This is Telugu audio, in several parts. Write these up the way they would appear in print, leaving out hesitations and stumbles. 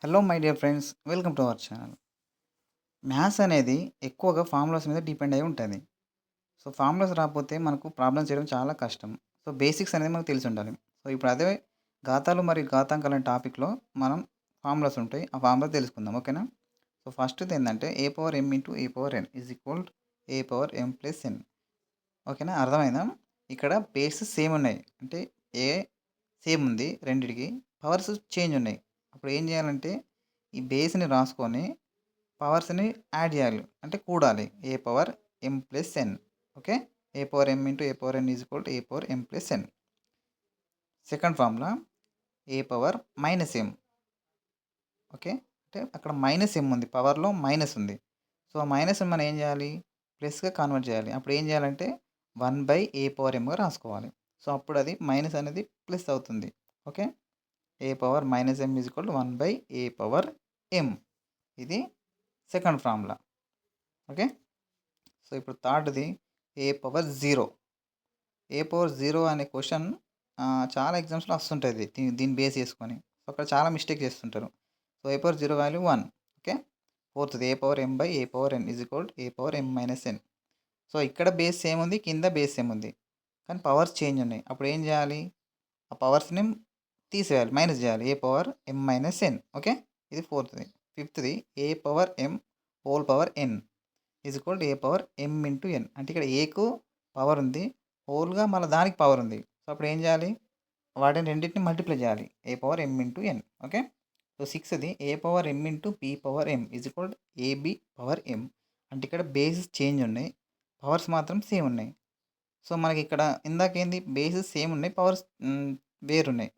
Hello my dear friends, welcome to our channel. Maths అనేది ఎక్కువగా ఫార్ములాస్ మీద డిపెండ్ అయి ఉంటుంది. సో ఫార్ములాస్ రాకపోతే మనకు ప్రాబ్లమ్స్ చేయడం చాలా కష్టం. సో బేసిక్స్ అనేది మనకు తెలిసి ఉండాలి. సో ఇప్పుడు అదే ఘాతాలు మరియు ఘాతాంకాలు అనే టాపిక్‌లో మనం ఫార్ములాస్ ఉంటాయి. ఆ ఫార్ములా తెలుసుకుందాం. ఓకేనా? సో ఫస్ట్‌ది ఏందంటే a power m into a power n is equal a power m plus n. ఓకేనా? అర్థమైందా? ఇక్కడ బేసెస్ సేమ్ ఉన్నాయి. అంటే ఏ సేమ్ ఉంది రెండిటికి. పవర్స్ చేంజ్ ఉన్నాయి. అప్పుడు ఏం చేయాలంటే ఈ బేస్‌ని రాసుకొని పవర్స్‌ని యాడ్ చేయాలి. అంటే కూడాలి. A power m plus n. Okay. A power m into a power n is equal to a power m plus n. Second formula a power minus m. Okay. అంటే అక్కడ మైనస్ m ఉంది. పవర్‌లో మైనస్ ఉంది. సో, ఆ మైనస్‌ని మనం ఏం చేయాలి? ప్లస్‌గా కన్వర్ట్ చేయాలి. అప్పుడు ఏం చేయాలంటే 1/ఏ పవర్ mగా రాసుకోవాలి. సో, అప్పుడు అది మైనస్ అనేది ప్లస్ అవుతుంది. Okay. A power minus m is equal to 1/ఏ పవర్ m. ఇది సెకండ్ ఫార్ములా. ఓకే. సో, ఇప్పుడు థర్డ్‌ది ఏ పవర్ 0. ఏ పవర్ 0 అనే క్వెషన్ చాలా ఎగ్జామ్స్‌లో వస్తుంటది. దీన్ని బేస్ చేసుకొని. సో, అక్కడ చాలా మిస్టేక్ చేస్తుంటారు. So, a power 0 value 1. Okay. ఫోర్త్‌ది a power m by a power n is equal to a power m minus n. So, ఇక్కడ బేస్ సేమ్ ఉంది. కింద బేస్ సేమ్ ఉంది. కానీ పవర్స్ చేంజ్ ఉన్నాయి. అప్పుడు ఏం చేయాలి? ఆ పవర్స్‌ని తీసేయాలి. మైనస్ చేయాలి. A power m minus n. Okay. ఇది ఫోర్త్‌ది. ఫిఫ్త్‌ది a power m whole power n is equal to a power m into n. అంటే ఇక్కడ ఏకు పవర్ ఉంది. హోల్‌గా మళ్ళీ దానికి పవర్ ఉంది. సో, అప్పుడు ఏం చేయాలి? వాటిని రెండిటిని మల్టిప్లై చేయాలి. A power m into n. Okay. So, సిక్స్త్‌ది a power m into p power m is equal to a b power m. అంటే ఇక్కడ బేసెస్ చేంజ్ ఉన్నాయి. పవర్స్ మాత్రం సేమ్ ఉన్నాయి. సో, మనకిక్కడ ఇందాకేంది బేసెస్ సేమ్ ఉన్నాయి. పవర్స్ వేరున్నాయి.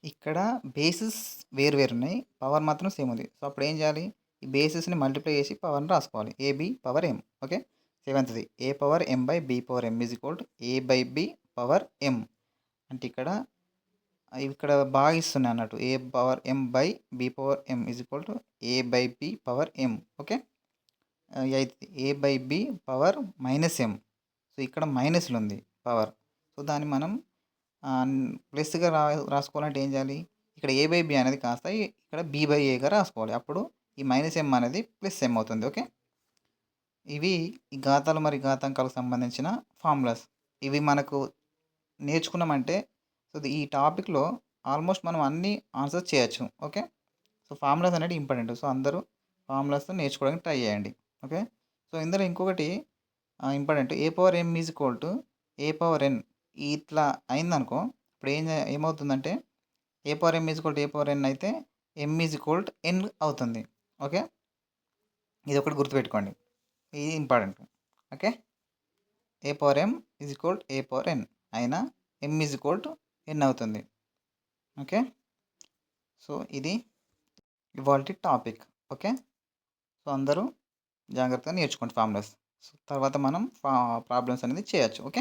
ఇక్కడ బేసెస్ వేరు వేరున్నాయి. పవర్ మాత్రం సేమ్ ఉంది. సో, అప్పుడు ఏం చేయాలి? ఈ బేసెస్‌ని మల్టిప్లై చేసి పవర్‌ని రాసుకోవాలి. A b power m. ఓకే. సెవెంత్‌ది a power m by b power m is equal to a by b power m. అంటే ఇక్కడ భాగిస్తున్నాయి అన్నట్టు. A power m by b power m is equal to a by b power m. Okay. ఎయిత్‌ది a by b power minus m. So, ఇక్కడ మైనస్‌లుంది పవర్. సో, దాన్ని మనం ప్లస్‌గా రాసుకోవాలంటే ఏం చేయాలి? ఇక్కడ ఏ బై బి అనేది కాస్త ఇక్కడ బి బై ఏగా రాసుకోవాలి. అప్పుడు ఈ మైనస్ m అనేది ప్లస్ m అవుతుంది. ఓకే. ఇవి ఈ ఘాతాలు మరియు ఘాతాంకాలకు సంబంధించిన ఫార్ములాస్. ఇవి మనకు నేర్చుకున్నామంటే సో, ఈ టాపిక్‌లో ఆల్మోస్ట్ మనం అన్నీ ఆన్సర్స్ చేయొచ్చు. ఓకే. సో, ఫార్ములాస్ అనేవి ఇంపార్టెంట్. సో, అందరూ ఫార్ములాస్ నేర్చుకోవడానికి ట్రై చేయండి. ఓకే. సో, ఇందులో ఇంకొకటి important a power m is equal to a power n ఇట్లా అయిందనుకో ఇప్పుడు ఏమవుతుందంటే a power m is equal to a power n అయితే m is equal to n అవుతుంది. ఓకే. ఇది ఒకటి గుర్తుపెట్టుకోండి. ఇది important. Okay. A power m is equal to a power n అయినా m is equal to n అవుతుంది. ఓకే. సో, ఇది ఇవాల్టి టాపిక్. ఓకే. సో, అందరూ జాగ్రత్తగా నేర్చుకోండి ఫార్ములాస్. సో, తర్వాత మనం ప్రాబ్లమ్స్ అనేది చేయొచ్చు. ఓకే.